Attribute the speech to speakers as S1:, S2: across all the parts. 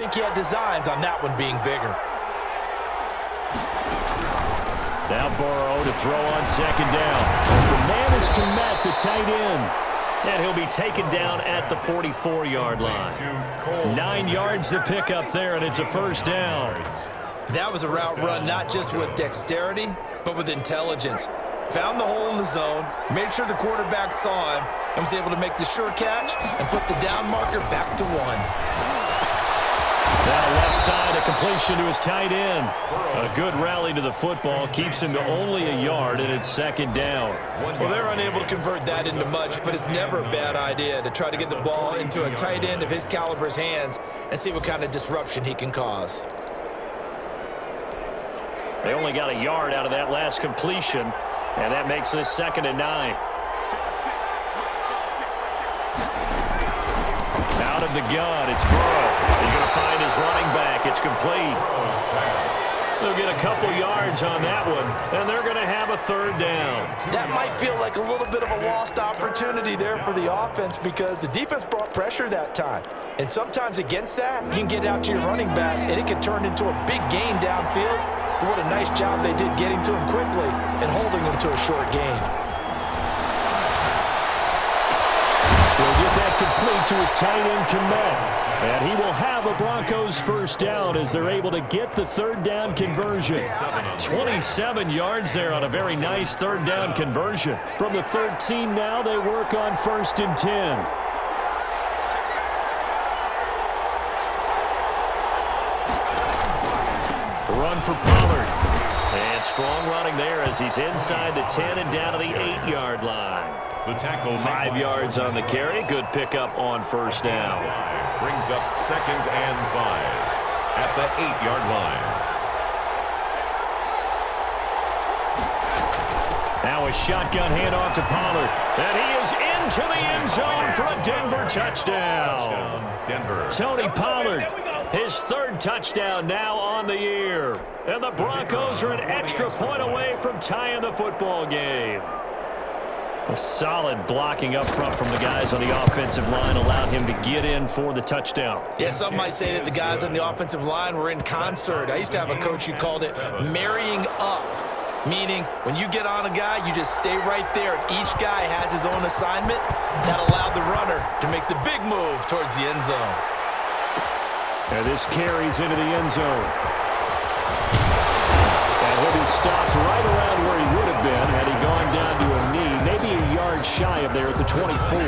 S1: I think he had designs on that one being bigger.
S2: Now Burrow to throw on second down. The man is Kmet, the tight end. And he'll be taken down at the 44-yard line. 9 yards to pick up there, and it's a first down.
S1: That was a route run not just with dexterity, but with intelligence. Found the hole in the zone, made sure the quarterback saw him, and was able to make the sure catch and put the down marker back to 1.
S2: Now left side, a completion to his tight end. A good rally to the football, keeps him to only a yard, and it's second down.
S1: Well, they're unable to convert that into much, but it's never a bad idea to try to get the ball into a tight end of his caliber's hands and see what kind of disruption he can cause.
S2: They only got a yard out of that last completion, and that makes this 2nd and 9. Out of the gun, it's Burrow. He's going to find his running back. It's complete. They'll get a couple yards on that one, and they're going to have a third down.
S1: That might feel like a little bit of a lost opportunity there for the offense because the defense brought pressure that time. And sometimes against that, you can get out to your running back, and it can turn into a big gain downfield. But what a nice job they did getting to him quickly and holding him to a short gain.
S2: He'll get that complete to his tight end, Kmet. And he will have a Broncos first down as they're able to get the third down conversion. 27 yards there on a very nice third down conversion. From the 13 now, they work on 1st and 10. Run for Pollard. And strong running there as he's inside the 10 and down to the 8-yard line.
S3: The tackle
S2: 5 yards on the carry. Good pickup on first down.
S3: Brings up 2nd and 5 at the 8-yard line.
S2: Now a shotgun handoff to Pollard. And he is into the end zone for a Denver touchdown.
S3: Denver.
S2: Tony Pollard, his 3rd touchdown now on the year. And the Broncos are an extra point away from tying the football game. A solid blocking up front from the guys on the offensive line allowed him to get in for the touchdown.
S1: Yeah, some might say that the guys on the offensive line were in concert. I used to have a coach who called it marrying up, meaning when you get on a guy, you just stay right there, and each guy has his own assignment. That allowed the runner to make the big move towards the end zone.
S2: And this carries into the end zone. And he'll be stopped right around where he would have been had he gone down to a knee, maybe a yard shy of there at the 24.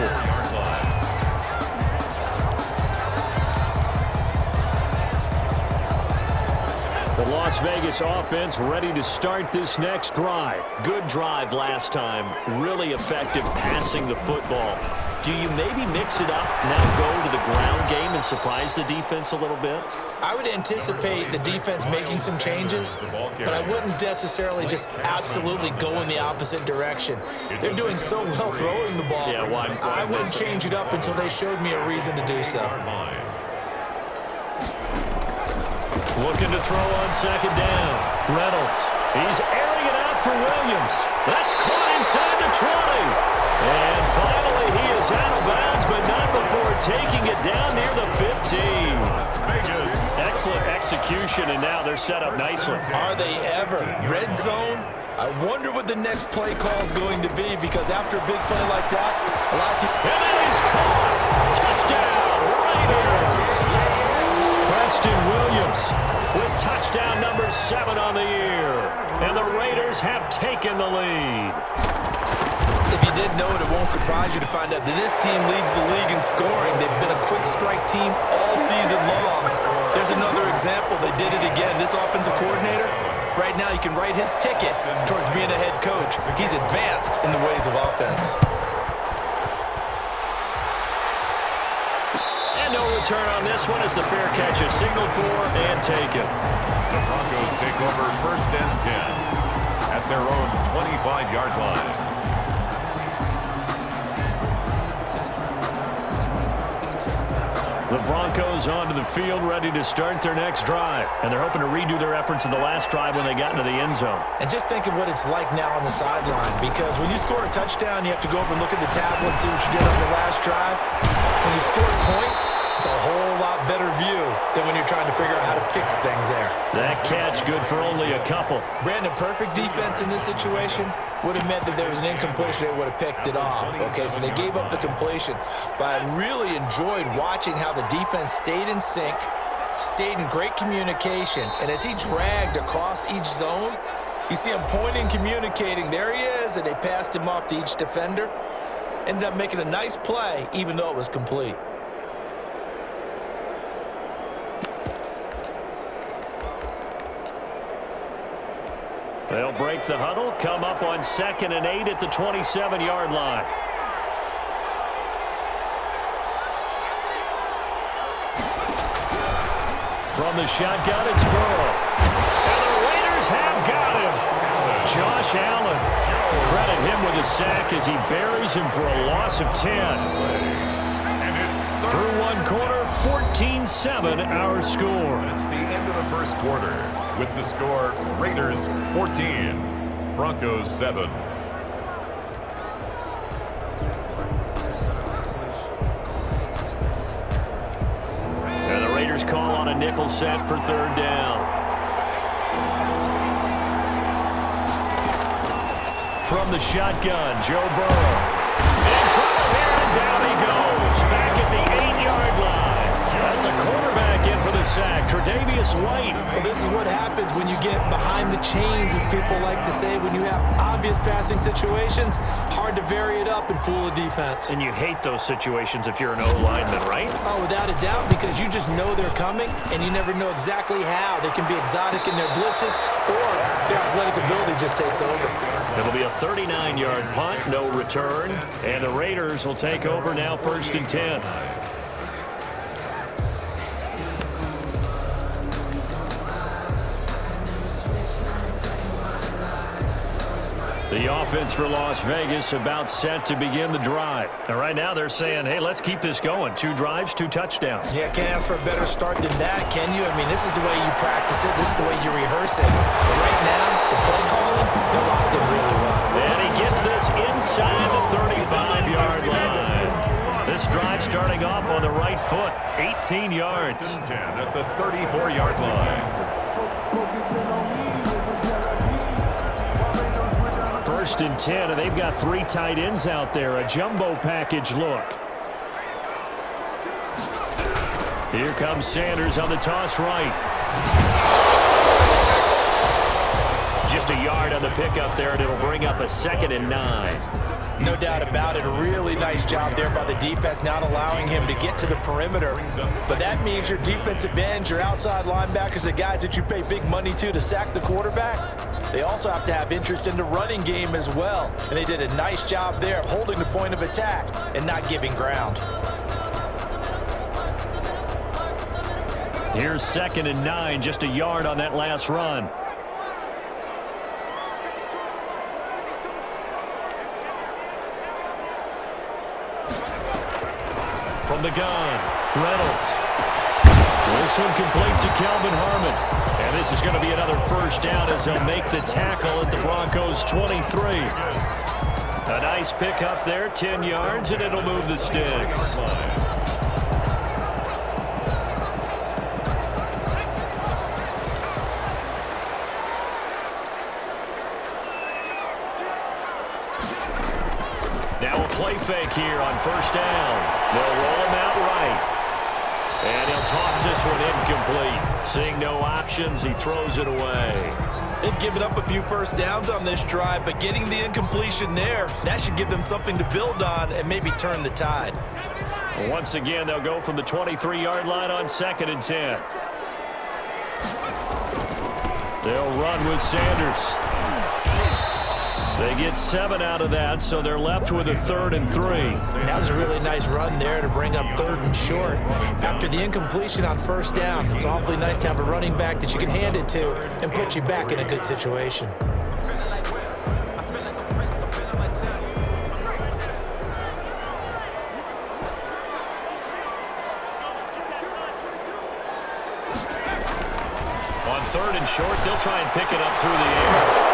S2: The Las Vegas offense ready to start this next drive. Good drive last time. Really effective passing the football. Do you maybe mix it up, now go to the ground game and surprise the defense a little bit?
S1: I would anticipate the defense making some changes, but I wouldn't necessarily just absolutely go in the opposite direction. They're doing so well throwing the ball.
S2: Yeah, well,
S1: I wouldn't change it up until they showed me a reason to do so.
S2: Looking to throw on second down. Reynolds. He's airing it out for Williams. That's caught inside the 20. And finally, he is out of bounds, but not before taking it down near the 15. Excellent execution, and now they're set up nicely.
S1: Are they ever? Red zone? I wonder what the next play call is going to be, because after a big play like that, a lot of teams...
S2: And it is caught! Touchdown, Raiders! Preston Williams with touchdown number 7 on the year. And the Raiders have taken the lead.
S1: If you didn't know it, it won't surprise you to find out that this team leads the league in scoring. They've been a quick strike team all season long. There's another example. They did it again. This offensive coordinator, right now you can write his ticket towards being a head coach. He's advanced in the ways of offense.
S2: And no return on this one as the fair catch is signaled for and taken.
S3: The Broncos take over 1st and 10 at their own 25-yard line.
S2: The Broncos onto the field ready to start their next drive. And they're hoping to redo their efforts in the last drive when they got into the end zone.
S1: And just think of what it's like now on the sideline, because when you score a touchdown, you have to go over and look at the tablet and see what you did on the last drive. When you score points, It's a whole lot better view than when you're trying to figure out how to fix things there.
S2: That catch good for only a couple.
S1: Brandon, perfect defense in this situation would have meant that there was an incompletion that would have picked it off. Okay, so they gave up the completion. But I really enjoyed watching how the defense stayed in sync, stayed in great communication, and as he dragged across each zone, you see him pointing, communicating. There he is, and they passed him off to each defender. Ended up making a nice play, even though it was complete.
S2: They'll break the huddle, come up on 2nd and 8 at the 27-yard line. From the shotgun, it's Burrow. And the Raiders have got him. Josh Allen. Credit him with a sack as he buries him for a loss of 10. And it's through one quarter, 14-7 our score.
S3: That's the end of the first quarter. With the score, Raiders 14, Broncos 7.
S2: And the Raiders call on a nickel set for 3rd down. From the shotgun, Joe Burrow. In trouble here, and down he goes. Back at the 8-yard line. That's a quarterback in for the sack, Tre'Davious White.
S1: Well, this is what happens when you get behind the chains, as people like to say. When you have obvious passing situations, hard to vary it up and fool a defense.
S2: And you hate those situations if you're an O-lineman, right?
S1: Oh, without a doubt, because you just know they're coming, and you never know exactly how. They can be exotic in their blitzes, or their athletic ability just takes over.
S2: It'll be a 39-yard punt, no return, and the Raiders will take over now 1st and 10. The offense for Las Vegas about set to begin the drive. And right now they're saying, hey, let's keep this going. 2 drives, 2 touchdowns.
S1: Yeah, can't ask for a better start than that, can you? I mean, this is the way you practice it. This is the way you rehearse it. But right now, the play calling, they're locked in really well.
S2: And he gets this inside the 35-yard line. This drive starting off on the right foot, 18 yards.
S3: 10 at the 34-yard line.
S2: 1st and 10, and they've got 3 tight ends out there. A jumbo package look. Here comes Sanders on the toss right. Just a yard on the pickup there, and it'll bring up a 2nd and 9.
S1: No doubt about it. A really nice job there by the defense, not allowing him to get to the perimeter. But that means your defensive ends, your outside linebackers, the guys that you pay big money to sack the quarterback, they also have to have interest in the running game as well. And they did a nice job there of holding the point of attack and not giving ground.
S2: Here's 2nd and 9, just a yard on that last run. From the gun, Reynolds. This one complete to Calvin Harmon. And this is going to be another 1st down as they'll make the tackle at the Broncos 23. A nice pick up there, 10 yards, and it'll move the sticks. Now a play fake here on 1st down. They'll roll him out right. And he'll toss this one incomplete. Seeing no options, he throws it away.
S1: They've given up a few 1st downs on this drive, but getting the incompletion there, that should give them something to build on and maybe turn the tide.
S2: Once again, they'll go from the 23-yard line on 2nd and 10. They'll run with Sanders. They get 7 out of that, so they're left with a 3rd and 3.
S1: That was a really nice run there to bring up 3rd and short. After the incompletion on 1st down, it's awfully nice to have a running back that you can hand it to and put you back in a good situation. On 3rd and short, they'll try and pick it up through the air.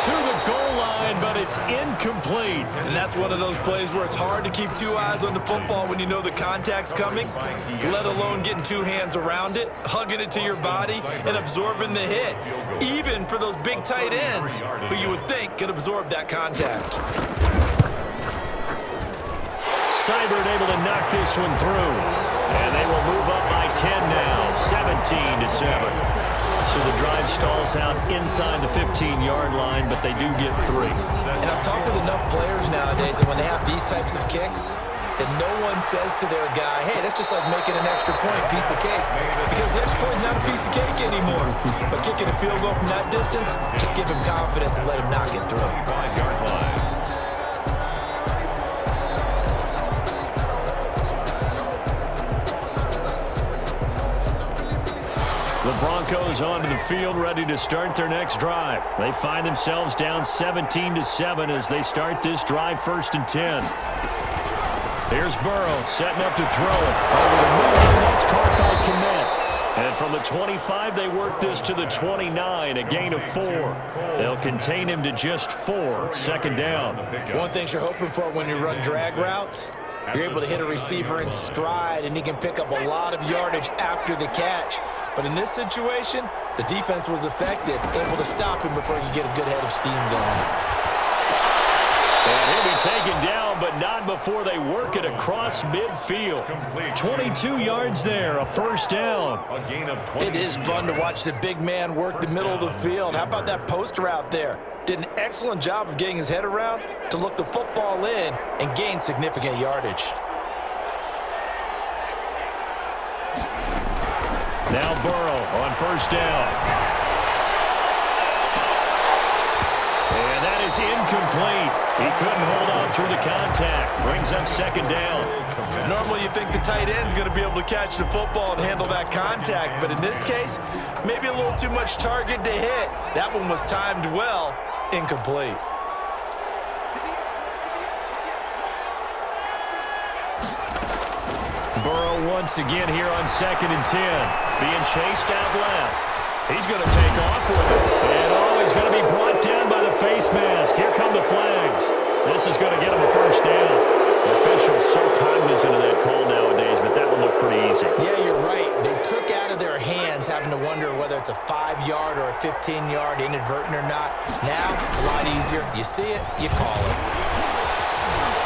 S2: to the goal line, but it's incomplete.
S1: And that's one of those plays where it's hard to keep two eyes on the football when you know the contact's coming, let alone getting two hands around it, hugging it to your body, and absorbing the hit, even for those big tight ends who you would think could absorb that contact.
S2: Seibert able to knock this one through. And they will move up by 10 now, 17-7. So the drive stalls out inside the 15-yard line, but they do get 3.
S1: And I've talked with enough players nowadays, and when they have these types of kicks, that no one says to their guy, hey, that's just like making an extra point, piece of cake. Because the extra point is not a piece of cake anymore. But kicking a field goal from that distance, just give him confidence and let him knock it through.
S3: 5-yard line.
S2: The Broncos onto the field, ready to start their next drive. They find themselves down 17-7 as they start this drive, 1st and 10. Here's Burrow setting up to throw it. Over the middle, and that's caught by Kmet. And from the 25, they work this to the 29, a gain of 4. They'll contain him to just 4, 2nd down.
S1: One thing you're hoping for when you run drag routes, you're able to hit a receiver in stride, and he can pick up a lot of yardage after the catch. But in this situation, the defense was effective, able to stop him before he could get a good head of steam going.
S2: And he'll be taken down, but not before they work it across midfield. 22 yards there, a 1st down.
S1: It is fun to watch the big man work the middle of the field. How about that post route there? Did an excellent job of getting his head around to look the football in and gain significant yardage.
S2: Now Burrow on 1st down. And that is incomplete. He couldn't hold on through the contact. Brings up 2nd down.
S1: Normally you think the tight end's going to be able to catch the football and handle that contact, but in this case, maybe a little too much target to hit. That one was timed well, incomplete.
S2: Burrow once again here on 2nd and 10. Being chased out left. He's going to take off with it. And he's going to be brought down by the face mask. Here come the flags. This is going to get him a 1st down. Officials so cognizant of that call nowadays, but that one looked pretty easy.
S1: Yeah, you're right. They took out of their hands having to wonder whether it's a 5-yard or a 15-yard inadvertent or not. Now, it's a lot easier. You see it, you call it.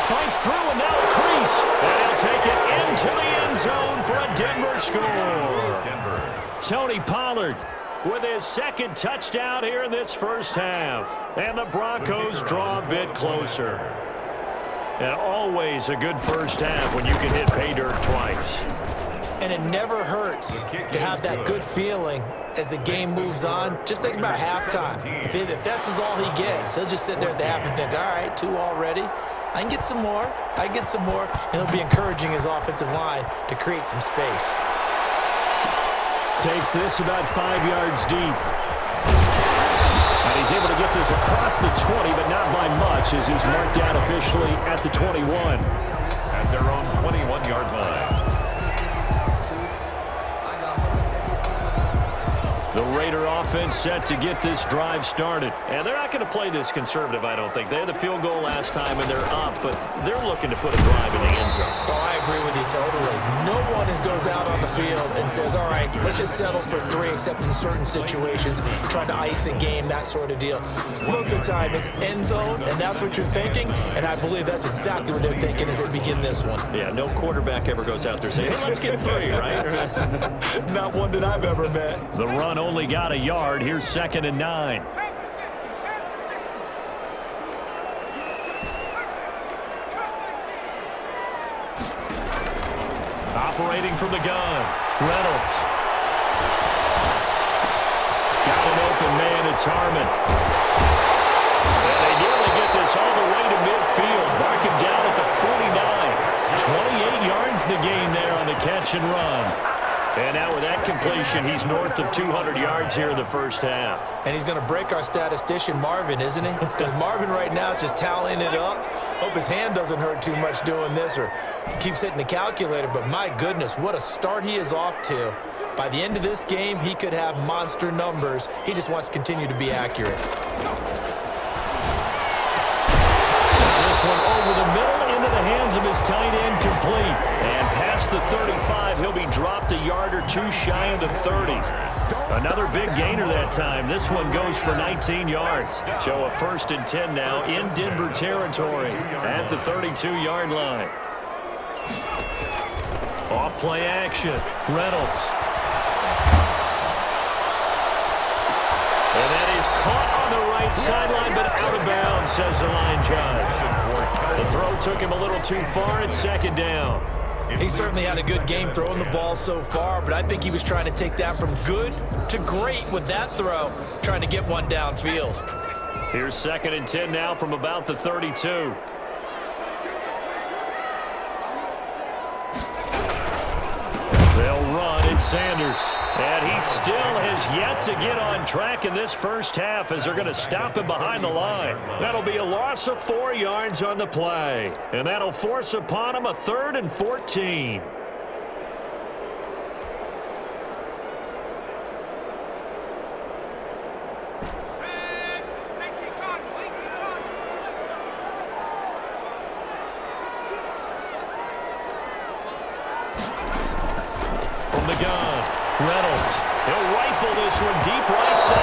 S2: Fights through and now a crease. And he'll take it into the end zone for a Denver score. Tony Pollard with his 2nd touchdown here in this 1st half. And the Broncos draw a bit closer. And always a good 1st half when you can hit pay dirt twice.
S1: And it never hurts to have that good feeling as the game moves on. Just think about halftime. If that's all he gets, he'll just sit there at the half and think, all right, 2 already. I can get some more. I can get some more. And he'll be encouraging his offensive line to create some space.
S2: Takes this about 5 yards deep. And he's able to get this across the 20, but not by much as he's marked down officially at the 21.
S3: At their own 21-yard line.
S2: The Raider offense set to get this drive started. And they're not going to play this conservative, I don't think. They had the field goal last time, and they're up, but they're looking to put a drive in the end zone.
S1: Oh, I agree with you totally. No one goes out on the field and says, all right, let's just settle for 3, except in certain situations, trying to ice a game, that sort of deal. Most of the time, it's end zone, and that's what you're thinking, and I believe that's exactly what they're thinking as they begin this one.
S2: Yeah, no quarterback ever goes out there saying, hey, let's get 3, right?
S1: Not one that I've ever met.
S2: The run only got a yard. Here's 2nd and 9. Operating from the gun, Reynolds. Got an open man, it's Harmon. And they nearly get this all the way to midfield. Mark him down at the 49. 28 yards the gain there on the catch and run. And now with that completion, he's north of 200 yards here in the 1st half.
S1: And he's going to break our statistician, Marvin, isn't he? Because Marvin right now is just tallying it up. Hope his hand doesn't hurt too much doing this or keeps hitting the calculator. But my goodness, what a start he is off to. By the end of this game, he could have monster numbers. He just wants to continue to be accurate.
S2: this one over the middle into the hands of his tight end, complete. And past the 35, he'll be dropped a yard or two shy of the 30. Another big gainer that time. This one goes for 19 yards. So a 1st and 10 now in Denver territory at the 32-yard line. Off play action. Reynolds. And that is caught on the right sideline, but out of bounds, says the line judge. The throw took him a little too far. It's 2nd down.
S1: He certainly had a good game throwing the ball so far, but I think he was trying to take that from good to great with that throw, trying to get one downfield.
S2: Here's 2nd and 10 now from about the 32. They'll run, it's Sanders. And he still has yet to get on track in this first half as they're going to stop him behind the line. That'll be a loss of 4 yards on the play. And that'll force upon him a 3rd and 14. Reynolds, he'll rifle this one deep right side,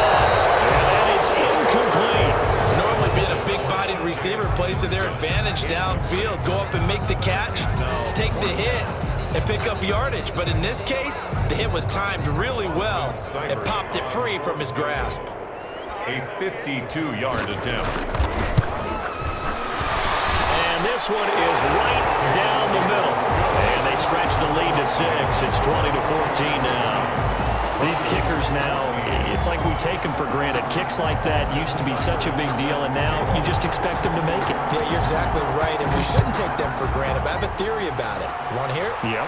S2: and that is incomplete.
S1: Normally being a big-bodied receiver plays to their advantage downfield. Go up and make the catch, take the hit, and pick up yardage. But in this case, the hit was timed really well and popped it free from his grasp.
S3: A 52-yard attempt.
S2: And this one is right down the middle. And they stretch the lead to 6. It's 20-14 now. These kickers now, it's like we take them for granted. Kicks like that used to be such a big deal, and now you just expect them to make it.
S1: Yeah, you're exactly right, and we shouldn't take them for granted, but I have a theory about it. You want to hear it?
S2: Yep.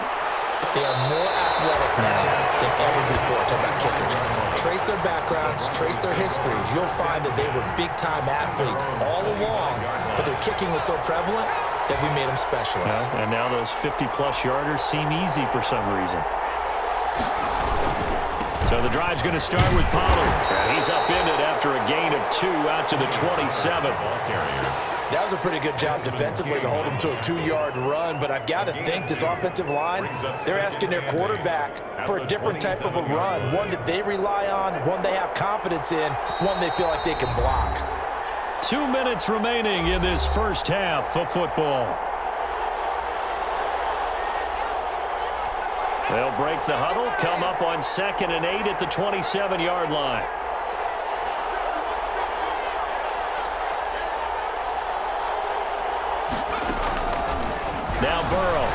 S1: They are more athletic now than ever before. Talk about kickers. Trace their backgrounds, trace their histories. You'll find that they were big-time athletes all along, but their kicking was so prevalent that we made them specialists.
S2: Yeah, and now those 50-plus yarders seem easy for some reason. So the drive's going to start with Pollard. He's upended after a gain of 2 out to the 27.
S1: That was a pretty good job defensively to hold him to a 2-yard run, but I've got to think this offensive line, they're asking their quarterback for a different type of a run, one that they rely on, one they have confidence in, one they feel like they can block.
S2: 2 minutes remaining in this first half of football. They'll break the huddle, come up on 2nd and 8 at the 27-yard line. Now Burrow.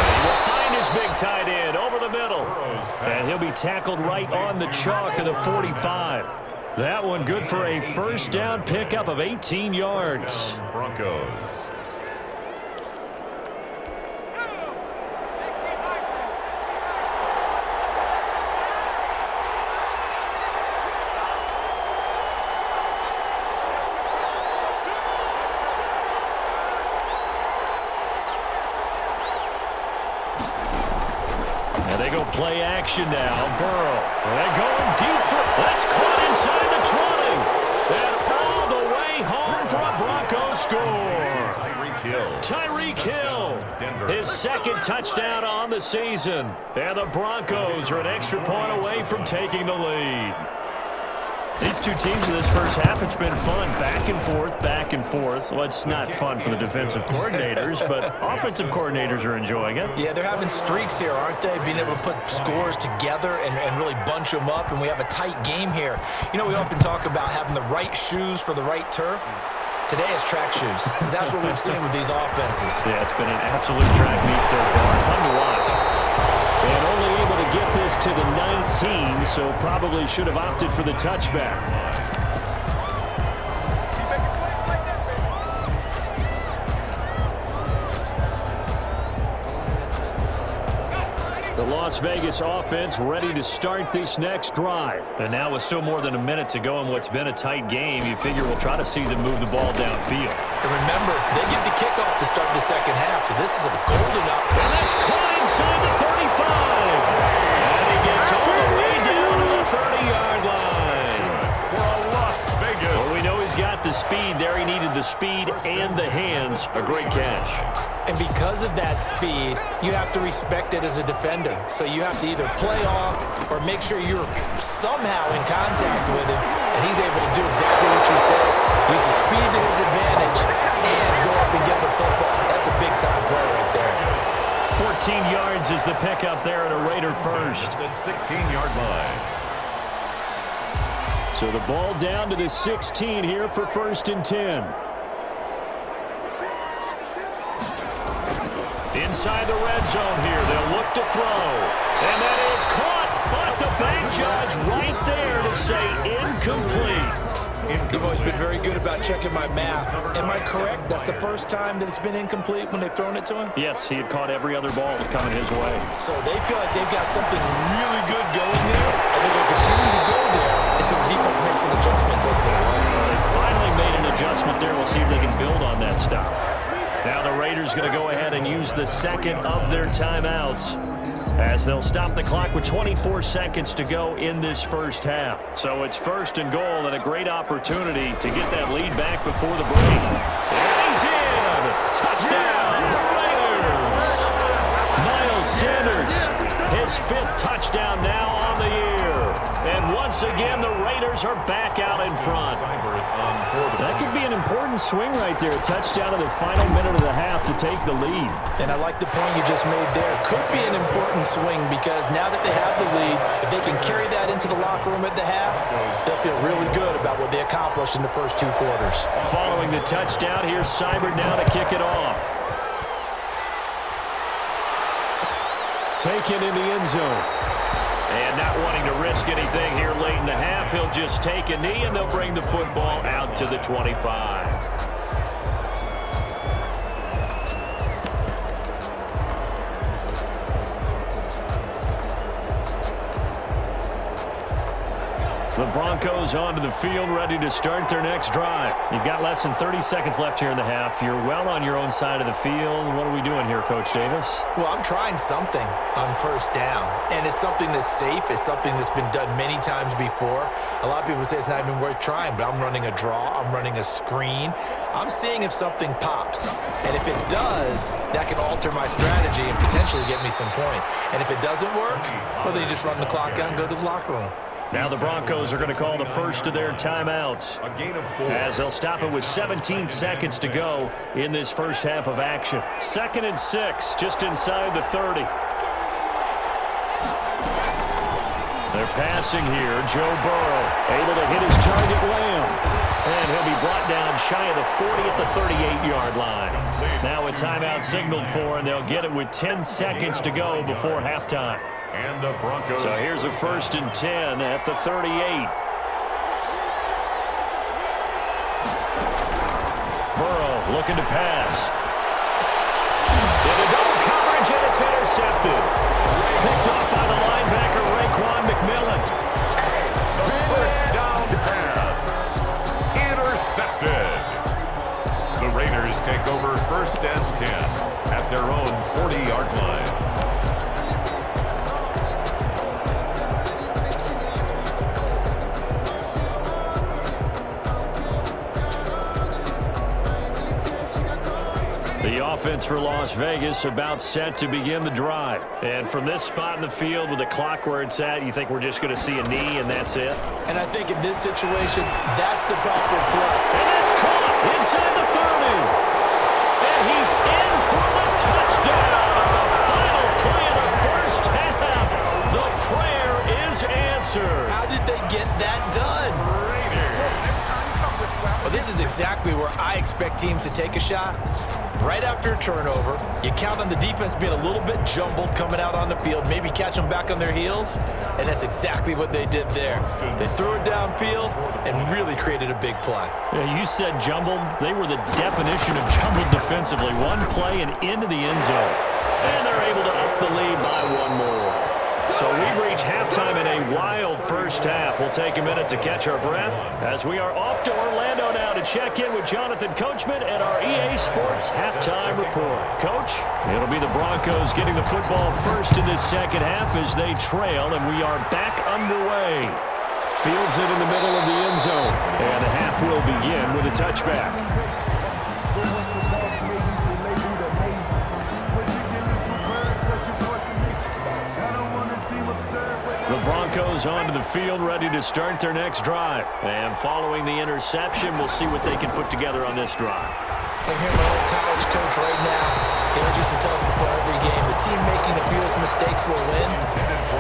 S2: He will find his big tight end over the middle. And he'll be tackled right on the chalk of the 45. That one good for a first down pickup of 18 yards.
S3: Broncos.
S2: They go play action now. Burrow. They're going deep for that's caught inside the 20. And all the way home for a Broncos score. Tyreek Hill. His 2nd touchdown on the season. And the Broncos are an extra point away from taking the lead. These two teams in this first half, it's been fun. Back and forth, back and forth. Well, it's not fun for the defensive coordinators, but offensive coordinators are enjoying it.
S1: Yeah, they're having streaks here, aren't they? Being able to put scores together and really bunch them up, and we have a tight game here. You know, we often talk about having the right shoes for the right turf. Today is track shoes. That's what we've seen with these offenses.
S2: Yeah, it's been an absolute track meet so far. Fun to watch. And only able to get this to the 19, so probably should have opted for the touchback. The Las Vegas offense ready to start this next drive. And now with still more than a minute to go in what's been a tight game, you figure we'll try to see them move the ball downfield.
S1: And remember, they get the kickoff to start the second half, so this is a golden opportunity.
S2: And that's caught inside the 35. And he gets all the way down to the 30-yard line.
S3: For Las Vegas.
S2: Well, we know he's got the speed there. He needed the speed and the hands. A great catch.
S1: And because of that speed, you have to respect it as a defender. So you have to either play off or make sure you're somehow in contact with him, and he's able to do exactly what you said. Use the speed to his advantage and go up and get the football. That's a big-time play right there.
S2: 14 yards is the pickup there at a Raider first.
S3: The 16-yard line.
S2: So the ball down to the 16 here for 1st and 10. Inside the red zone here. They'll look to throw. And that is caught. But the bank judge right there to say incomplete.
S1: You've always been very good about checking my math. Am I correct? That's the first time that it's been incomplete when they've thrown it to him?
S2: Yes, he had caught every other ball coming his way.
S1: So they feel like they've got something really good going there, and they're going to continue to go there until the defense makes an adjustment and takes it away.
S2: They finally made an adjustment there. We'll see if they can build on that stop. Now the Raiders going to go ahead and use the second of their timeouts, as they'll stop the clock with 24 seconds to go in this first half. So it's 1st and goal and a great opportunity to get that lead back before the break. And he's in! Touchdown, Raiders! Miles Sanders, his 5th touchdown now on the year. And once again, the Raiders are back out in front. That could be an important swing right there. A touchdown in the final minute of the half to take the lead.
S1: And I like the point you just made there. Could be an important swing because now that they have the lead, if they can carry that into the locker room at the half, they'll feel really good about what they accomplished in the first 2 quarters.
S2: Following the touchdown, here's Seibert now to kick it off. Taken in the end zone. And not wanting to risk anything here late in the half, he'll just take a knee, and they'll bring the football out to the 25. The Broncos onto the field, ready to start their next drive. You've got less than 30 seconds left here in the half. You're well on your own side of the field. What are we doing here, Coach Davis?
S1: Well, I'm trying something on 1st down, and it's something that's safe. It's something that's been done many times before. A lot of people say it's not even worth trying, but I'm running a draw. I'm running a screen. I'm seeing if something pops, and if it does, that can alter my strategy and potentially get me some points. And if it doesn't work, well, then you just run the clock out and go to the locker room.
S2: Now the Broncos are going to call the first of their timeouts, as they'll stop it with 17 seconds to go in this first half of action. 2nd and 6, just inside the 30. They're passing here. Joe Burrow able to hit his target, Lamb. And he'll be brought down shy of the 40 at the 38-yard line. Now a timeout signaled for, and they'll get it with 10 seconds to go before halftime.
S3: And the Broncos.
S2: So here's a 1st and 10 at the 38. Burrow looking to pass. Into double coverage, and it's intercepted. Picked off by the linebacker, Raekwon McMillan.
S3: The 1st down pass. Intercepted. The Raiders take over 1st and 10 at their own 40-yard line.
S2: The offense for Las Vegas about set to begin the drive. And from this spot in the field with the clock where it's at, you think we're just going to see a knee and that's it?
S1: And I think in this situation, that's the proper play.
S2: And that's caught inside the 30. And he's in for the touchdown. The final play of the first half. The prayer is answered.
S1: How did they get that done? Well, this is exactly where I expect teams to take a shot. Right after a turnover, you count on the defense being a little bit jumbled coming out on the field, maybe catch them back on their heels, and that's exactly what they did there. They threw it downfield and really created a big play.
S2: Yeah, you said jumbled. They were the definition of jumbled defensively. One play and into the end zone. And they're able to up the lead by one more. So we've reached halftime in a wild first half. We'll take a minute to catch our breath as we are off to Orlando now to check in with Jonathan Coachman and our EA Sports Halftime Report. Coach, it'll be the Broncos getting the football first in this second half as they trail, and we are back underway. Fields it in the middle of the end zone, and the half will begin with a touchback. The Broncos onto the field, ready to start their next drive. And following the interception, we'll see what they can put together on this drive.
S1: I hear my old college coach right now. He always used to tell us before every game, the team making the fewest mistakes will win.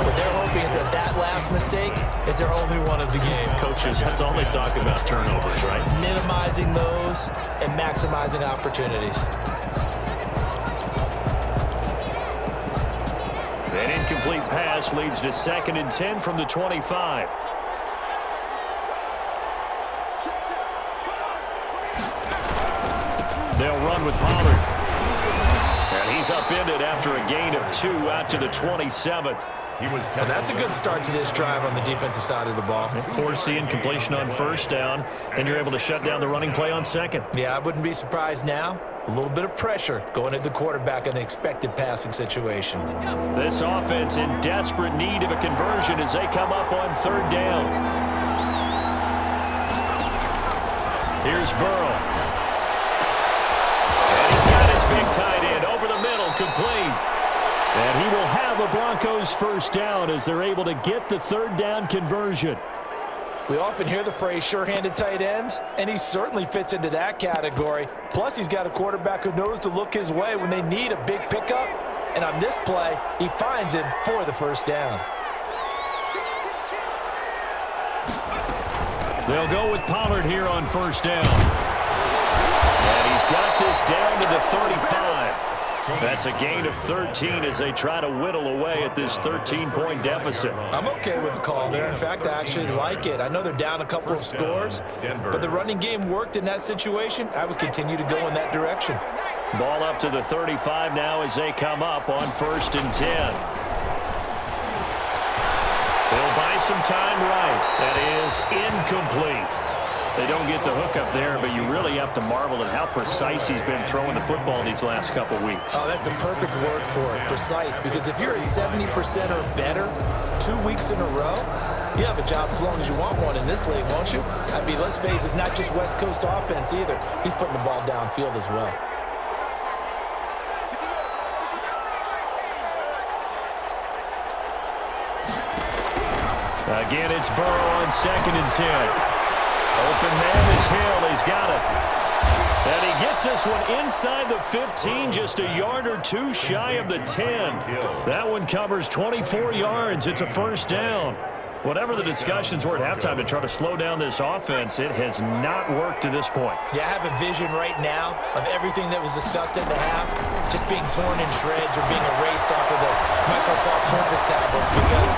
S1: What they're hoping is that that last mistake is their only one of the game.
S2: Coaches, that's all they talk about, turnovers, right?
S1: Minimizing those and maximizing opportunities.
S2: An incomplete pass leads to 2nd and 10 from the 25. They'll run with Pollard. And he's upended after a gain of 2 out to the 27.
S1: Well, that's a good start to this drive on the defensive side of the ball.
S2: Force the incompletion on 1st down, and you're able to shut down the running play on 2nd.
S1: Yeah, I wouldn't be surprised now. A little bit of pressure going at the quarterback in an expected passing situation.
S2: This offense in desperate need of a conversion as they come up on 3rd down. Here's Burrow. And he's got his big tight end over the middle, complete. And he will have a Broncos 1st down as they're able to get the 3rd down conversion.
S1: We often hear the phrase sure-handed tight ends, and he certainly fits into that category. Plus, he's got a quarterback who knows to look his way when they need a big pickup. And on this play, he finds him for the 1st down.
S2: They'll go with Pollard here on 1st down. And he's got this down to the 35. That's a gain of 13 as they try to whittle away at this 13-point deficit.
S1: I'm okay with the call there. In fact, I actually like it. I know they're down a couple of scores, but the running game worked in that situation. I would continue to go in that direction.
S2: Ball up to the 35 now as they come up on 1st and 10. They'll buy some time right. That is incomplete. They don't get the hook up there, but you really have to marvel at how precise he's been throwing the football these last couple weeks.
S1: Oh, that's the perfect word for it, precise, because if you're at 70% or better 2 weeks in a row, you have a job as long as you want one in this league, won't you? I mean, let's face it, it's not just West Coast offense either. He's putting the ball downfield as well.
S2: Again, it's Burrow on 2nd and 10. Open man is Hill. He's got it. And he gets this one inside the 15, just a yard or 2 shy of the 10. That one covers 24 yards. It's a 1st down. Whatever the discussions were at halftime to try to slow down this offense, it has not worked to this point.
S1: Yeah, I have a vision right now of everything that was discussed at the half just being torn in shreds or being erased off of the Microsoft Surface tablets because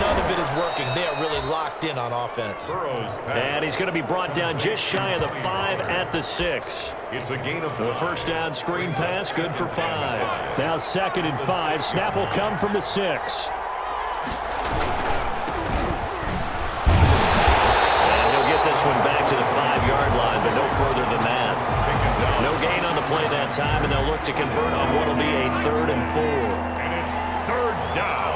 S1: none of it is working. They are really locked in on offense.
S2: And he's going to be brought down just shy of the 5 at the 6.
S3: It's a gain of
S2: the 1st down screen pass, good for 5. Now 2nd and 5. Snap will come from the 6. One back to the 5-yard line, but no further than that. No gain on the play that time, and they'll look to convert on what will be a 3rd and 4.
S3: And it's 3rd down.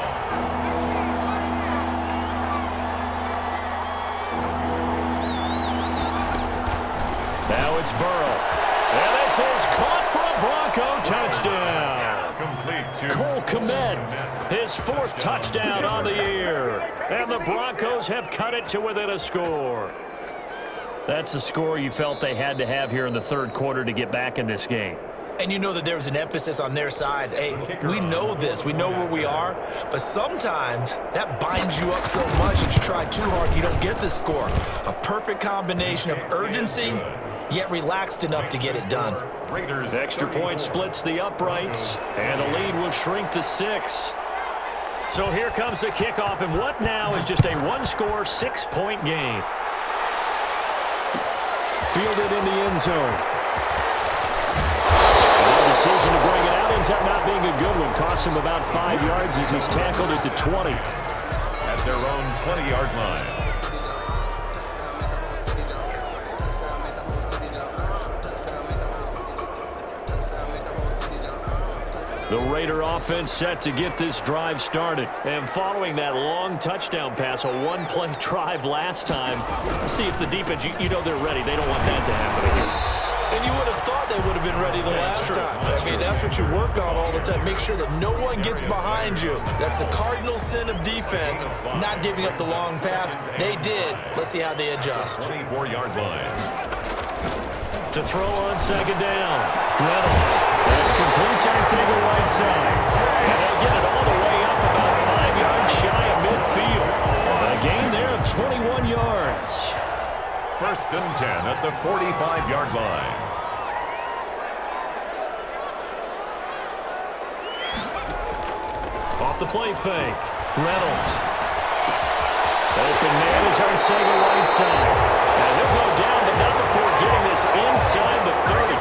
S2: Now it's Burrow. And this is caught for a Bronco touchdown.
S3: Complete to
S2: Cole Kmet, his 4th touchdown on the year. And the Broncos have cut it to within a score. That's a score you felt they had to have here in the 3rd quarter to get back in this game.
S1: And you know that there's an emphasis on their side. Hey, we know this. We know where we are. But sometimes that binds you up so much that you try too hard, you don't get the score. A perfect combination of urgency, yet relaxed enough to get it done.
S2: Extra point splits the uprights, and the lead will shrink to 6. So here comes the kickoff, and what now is just a 1-score, 6-point game. Fielded in the end zone. The decision to bring it out ends up not being a good one. Costs him about 5 yards as he's tackled at the 20.
S3: At their own 20-yard line.
S2: The Raider offense set to get this drive started. And following that long touchdown pass, a 1-play drive last time, see if the defense, you know they're ready. They don't want that to happen again.
S1: And you would have thought they would have been ready the last time. I mean, that's what you work on all the time. Make sure that no one gets behind you. That's the cardinal sin of defense, not giving up the long pass. They did. Let's see how they adjust.
S3: 24-yard line.
S2: To throw on second down. Reynolds. That's complete to Anthony right side. And they'll get it all the way up about 5 yards shy of midfield. A gain there of 21 yards.
S3: First and 10 at the 45-yard line.
S2: Off the play fake. Reynolds. Open man is Arcega right side. And he'll go down, but not before getting this inside the 30.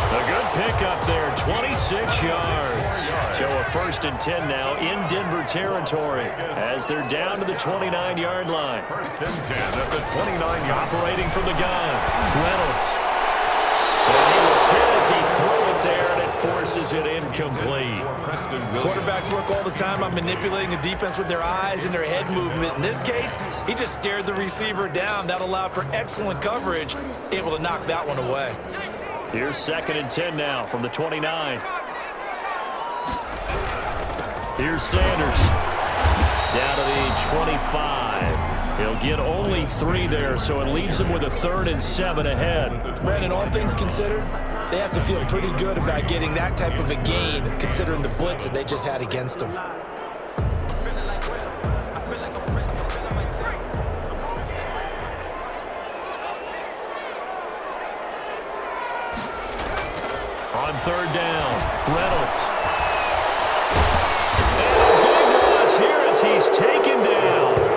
S2: A good pickup there, 26 yards. So a first and 10 now in Denver territory as they're down to the 29-yard line.
S3: First and 10 at the 29-yard.
S2: Operating from the gun, Reynolds. And he was hit as he threw it there, and it forces it incomplete.
S1: Quarterbacks work all the time on manipulating the defense with their eyes and their head movement. In this case, he just stared the receiver down. That allowed for excellent coverage, able to knock that one away.
S2: Here's second and 10 now from the 29. Here's Sanders. Down to the 25. He'll get only 3 there, so it leaves him with a 3rd and 7 ahead.
S1: Brandon, all things considered, they have to feel pretty good about getting that type of a gain, considering the blitz that they just had against them.
S2: On third down, Reynolds. And a big loss here as he's taken down.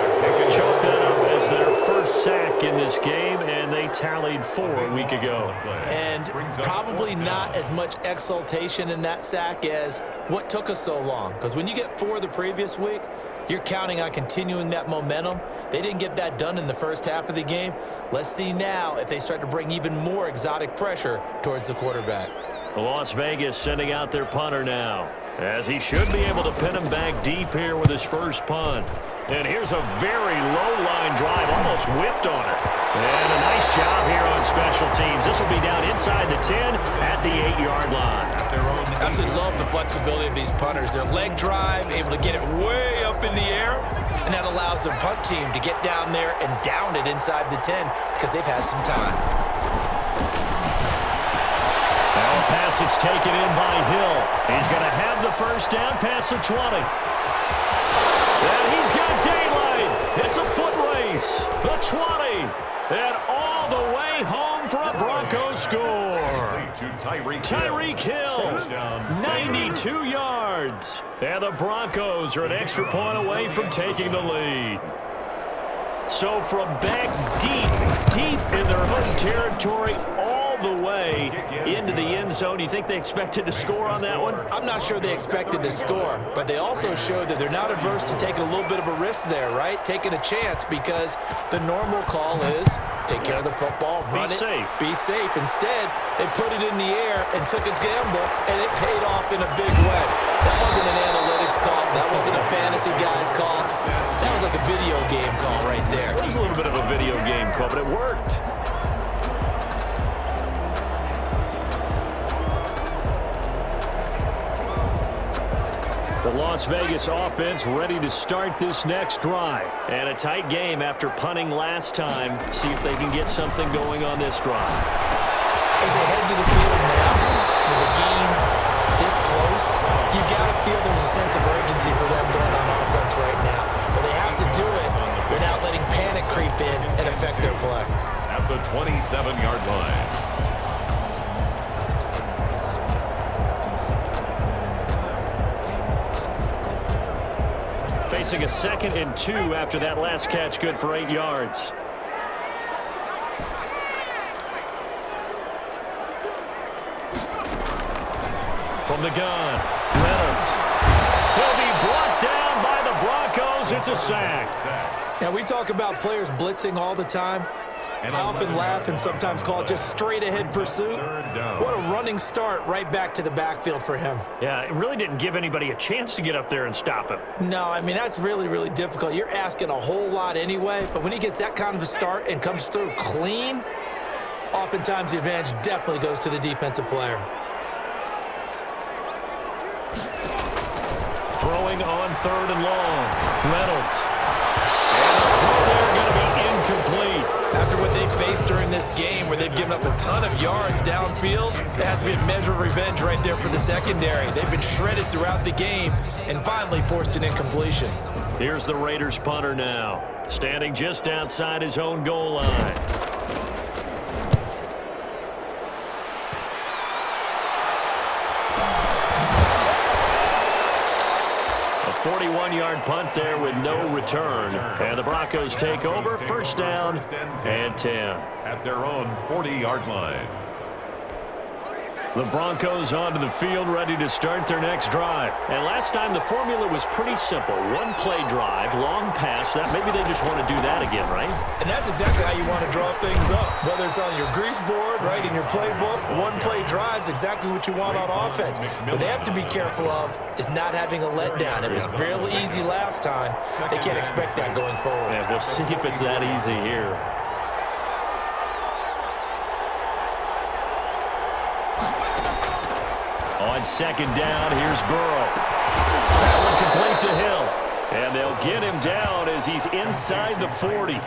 S2: Chalk that up as their first sack in this game, and they tallied 4 a week ago.
S1: And probably not as much exultation in that sack as what took us so long. Because when you get 4 the previous week, you're counting on continuing that momentum. They didn't get that done in the first half of the game. Let's see now if they start to bring even more exotic pressure towards the quarterback.
S2: Las Vegas sending out their punter now, as he should be able to pin him back deep here with his first punt. And here's a very low-line drive, almost whiffed on it. And a nice job here on special teams. This will be down inside the 10 at the 8-yard line.
S1: Absolutely love the flexibility of these punters. Their leg drive, able to get it way up in the air, and that allows their punt team to get down there and down it inside the 10 because they've had some time.
S2: Now a passage taken in by Hill. He's going to have the first down past the 20. And he's got daylight. It's a foot race. The 20. And all the way home for a Broncos score. Tyreek Hill, 92 yards. And the Broncos are an extra point away from taking the lead. So from back deep in their home territory, all the way into the end zone. You think they expected to score on that one?
S1: I'm not sure they expected to score, but they also showed that they're not averse to taking a little bit of a risk there, right? Taking a chance, because the normal call is take care of the football, run it, be safe. Instead, they put it in the air and took a gamble, and it paid off in a big way. That wasn't an analytics call. That wasn't a fantasy guy's call. That was like a video game call right there.
S2: It was a little bit of a video game call, but it worked. The Las Vegas offense ready to start this next drive. And a tight game after punting last time. See if they can get something going on this drive.
S1: As they head to the field now, with the game this close, you got to feel there's a sense of urgency for them going on offense right now. But they have to do it without letting panic creep in and affect their play.
S3: At the 27-yard line.
S2: Facing a 2nd and 2 after that last catch, good for 8 yards. From the gun, Reynolds. He'll be brought down by the Broncos. It's a sack.
S1: Now, we talk about players blitzing all the time. I often laugh and sometimes call it just straight-ahead pursuit. What a running start right back to the backfield for him.
S2: Yeah, it really didn't give anybody a chance to get up there and stop him.
S1: No, I mean, that's really, really difficult. You're asking a whole lot anyway, but when he gets that kind of a start and comes through clean, Oftentimes, the advantage definitely goes to the defensive player.
S2: Throwing on 3rd and long. Reynolds. And the throw there going to be incomplete.
S1: After what they faced during this game where they've given up a ton of yards downfield, there has to be a measure of revenge right there for the secondary. They've been shredded throughout the game and finally forced an incompletion.
S2: Here's the Raiders punter now, standing just outside his own goal line. A 41-yard punt there with no return. And the Broncos take over, 1st down and 10.
S3: At their own 40-yard line.
S2: The Broncos onto the field, ready to start their next drive. And last time, the formula was pretty simple. 1-play drive, long pass. That maybe they just want to do that again, right?
S1: And that's exactly how you want to draw things up. Whether it's on your grease board, right, in your playbook, 1-play drive's exactly what you want on offense. What they have to be careful of is not having a letdown. It was fairly easy last time. They can't expect that going forward.
S2: And we'll see if it's that easy here. On 2nd down, here's Burrow. That one complete to Hill. And they'll get him down as he's inside the 40.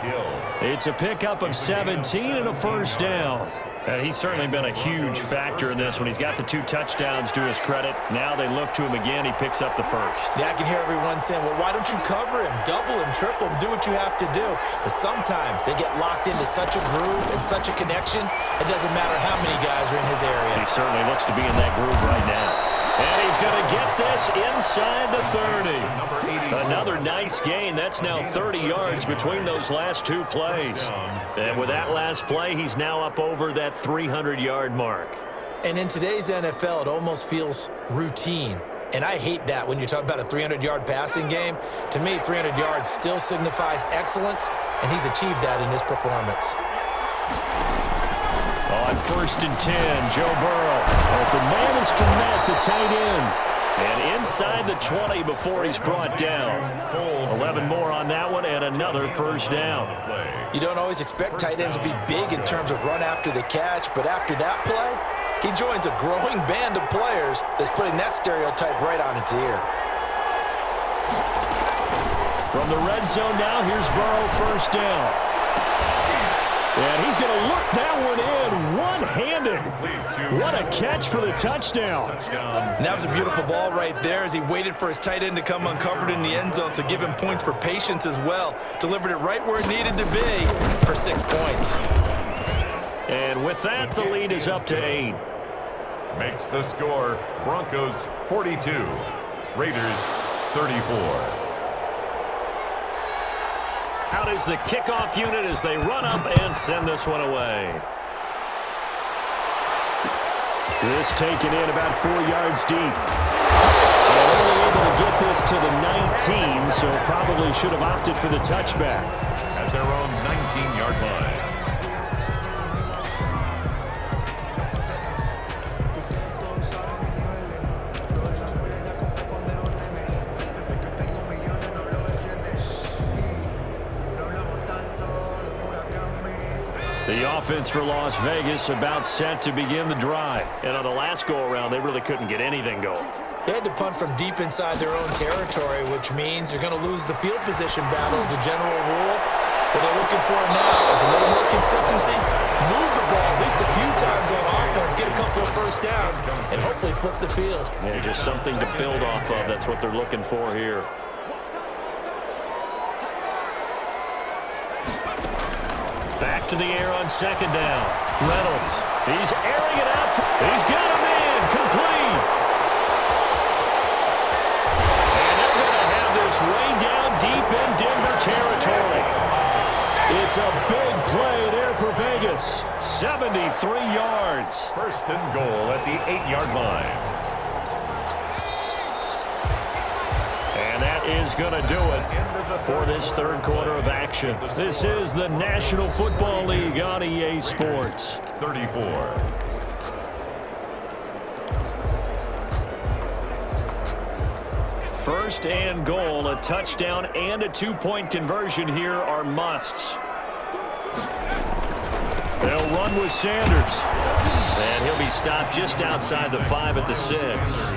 S2: It's a pickup of 17 and a 1st down. And he's certainly been a huge factor in this when he's got the 2 touchdowns to his credit. Now they look to him again. He picks up the 1st.
S1: Yeah, I can hear everyone saying, well, why don't you cover him, double him, triple him, do what you have to do. But sometimes they get locked into such a groove and such a connection, it doesn't matter how many guys are in his area.
S2: He certainly looks to be in that groove right now. And he's going to get this inside the 30. Another nice gain. That's now 30 yards between those last 2 plays. And with that last play, he's now up over that 300-yard mark.
S1: And in today's NFL, it almost feels routine. And I hate that when you talk about a 300-yard passing game. To me, 300 yards still signifies excellence, and he's achieved that in this performance.
S2: On 1st and 10, Joe Burrow. Open man is Kmet, the tight end. And inside the 20 before he's brought down. 11 more on that one and another 1st down.
S1: You don't always expect tight ends to be big in terms of run after the catch, but after that play, he joins a growing band of players that's putting that stereotype right on its ear.
S2: From the red zone now, here's Burrow, 1st down. And he's going to look that one in one-handed. What a catch for the touchdown.
S1: And that was a beautiful ball right there as he waited for his tight end to come uncovered in the end zone, so give him points for patience as well. Delivered it right where it needed to be for 6 points.
S2: And with that, the lead is up to 8.
S3: Makes the score Broncos 42, Raiders 34.
S2: Out is the kickoff unit as they run up and send this one away. This taken in about 4 yards deep. And only able to get this to the 19, so probably should have opted for the touchback.
S3: At their own 19-yard line.
S2: The offense for Las Vegas about set to begin the drive. And on the last go-around, they really couldn't get anything going.
S1: They had to punt from deep inside their own territory, which means they're going to lose the field position battle as a general rule. What they're looking for now is a little more consistency, move the ball at least a few times on offense, get a couple of 1st downs, and hopefully flip the field.
S2: Yeah, just something to build off of. That's what they're looking for here. Back to the air on 2nd down. Reynolds. He's airing it out. He's got him in. Complete. And they're going to have this way down deep in Denver territory. It's a big play there for Vegas. 73 yards.
S3: 1st and goal at the 8-yard line.
S2: And that is going to do it for this 3rd quarter of action. This is the National Football League on EA Sports.
S3: 34.
S2: First and goal, a touchdown and a 2-point conversion here are musts. They'll run with Sanders. And he'll be stopped just outside the 5 at the 6.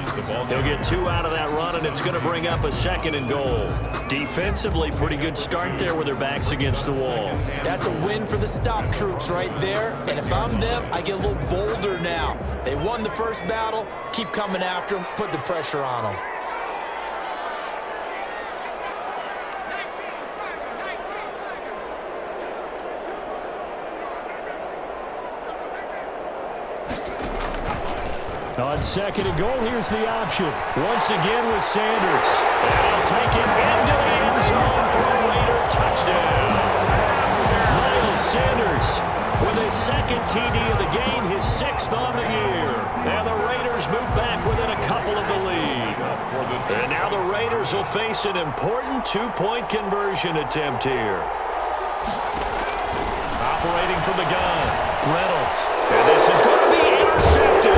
S2: He'll get 2 out of that run, and it's going to bring up a 2nd and goal. Defensively, pretty good start there with their backs against the wall.
S1: That's a win for the stop troops right there. And if I'm them, I get a little bolder now. They won the first battle. Keep coming after them. Put the pressure on them.
S2: On 2nd and goal, here's the option. Once again with Sanders. And he'll take it into the end zone for a Raider touchdown. Miles Sanders with his 2nd TD of the game, his 6th on the year. And the Raiders move back within a couple of the lead. And now the Raiders will face an important 2-point conversion attempt here. Operating from the gun, Reynolds. And this is going to be intercepted.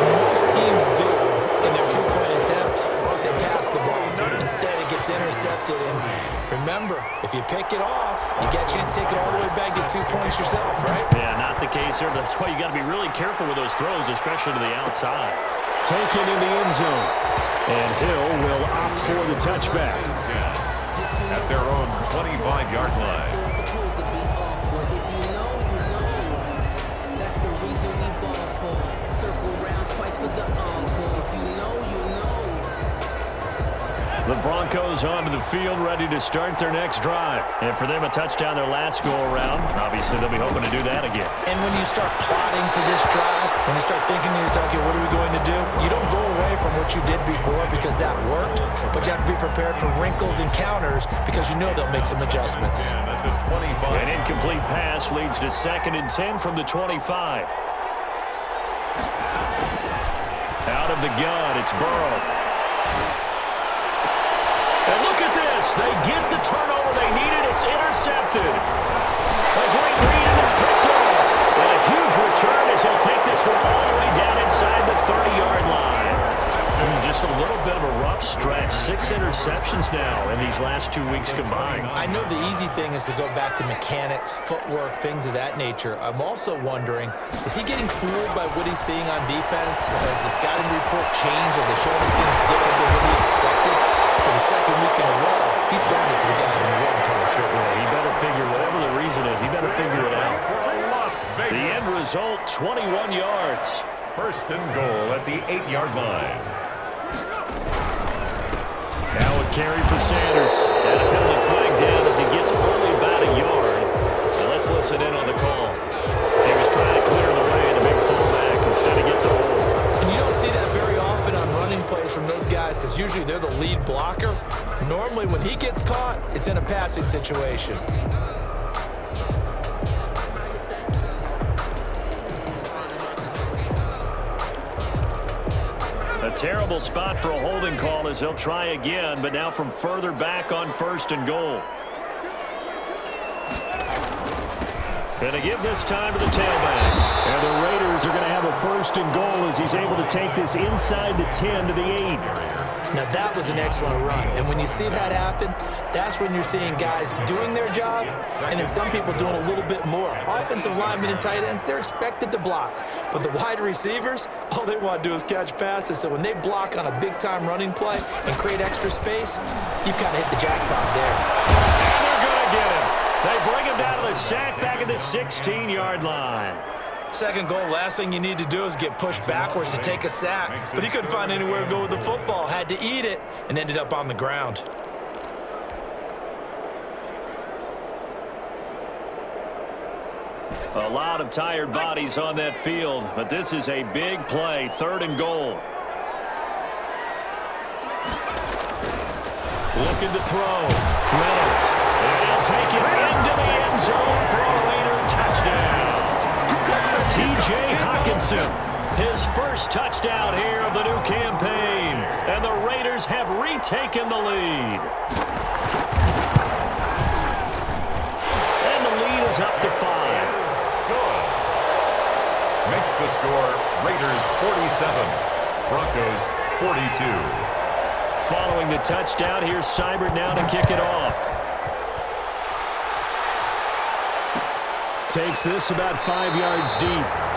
S1: Most teams do in their 2-point attempt, they pass the ball. Instead, it gets intercepted. And remember, if you pick it off, you get a chance to take it all the way back, get 2 points yourself, right?
S2: Yeah, not the case here. That's why you got to be really careful with those throws, especially to the outside. Taken in the end zone. And Hill will opt for the touchback.
S3: At their own 25-yard line.
S2: The Broncos onto the field, ready to start their next drive. And for them, a touchdown their last go-around. Obviously, they'll be hoping to do that again.
S1: And when you start plotting for this drive, when you start thinking to yourself, okay, what are we going to do? You don't go away from what you did before because that worked, but you have to be prepared for wrinkles and counters because you know they'll make some adjustments.
S2: An incomplete pass leads to 2nd and 10 from the 25. Out of the gun, it's Burrow. And look at this. They get the turnover they needed. It's intercepted. A great read, and it's picked off. And a huge return as he'll take this one all the way down inside the 30-yard line. Just a little bit of a rough stretch. 6 interceptions now in these last 2 weeks combined.
S1: I know the easy thing is to go back to mechanics, footwork, things of that nature. I'm also wondering, is he getting fooled by what he's seeing on defense? Has the scouting report changed? Are they showing him things different than what he expected? For the 2nd week in a row, he's throwing it to the guys in the red color shirts.
S2: Yeah, he better figure, whatever the reason is, he better figure it out. The end result, 21 yards.
S3: 1st and goal at the 8-yard line.
S2: Now a carry for Sanders. And a penalty flag down as he gets only about a yard. Now let's listen in on the call. He was trying to clear the way, the big fullback. Instead he gets a hold.
S1: And you don't see that very often on running plays from those guys because usually they're the lead blocker. Normally when he gets caught, it's in a passing situation.
S2: A terrible spot for a holding call as he'll try again, but now from further back on 1st and goal. And to give this time to the tailback. And the Raiders are going to have a 1st and goal as he's able to take this inside the 10 to the 8.
S1: Now that was an excellent run. And when you see that happen, that's when you're seeing guys doing their job and then some people doing a little bit more. Offensive linemen and tight ends, they're expected to block. But the wide receivers, all they want to do is catch passes. So when they block on a big-time running play and create extra space, you've kind of hit the jackpot there.
S2: And they're going to get him. They bring him down to the sack back at the 16-yard line.
S1: 2nd goal, last thing you need to do is get pushed backwards to take a sack. But he couldn't find anywhere to go with the football, had to eat it, and ended up on the ground.
S2: A lot of tired bodies on that field, but this is a big play, 3rd and goal. Looking to throw. Reynolds. And he'll take it into the end zone for a Raider touchdown. T.J. Hockenson, his first touchdown here of the new campaign. And the Raiders have retaken the lead. And the lead is up to 5.
S3: Good. Makes the score Raiders 47, Broncos 42.
S2: Following the touchdown, here's Seibert now to kick it off. takes this about 5 yards deep.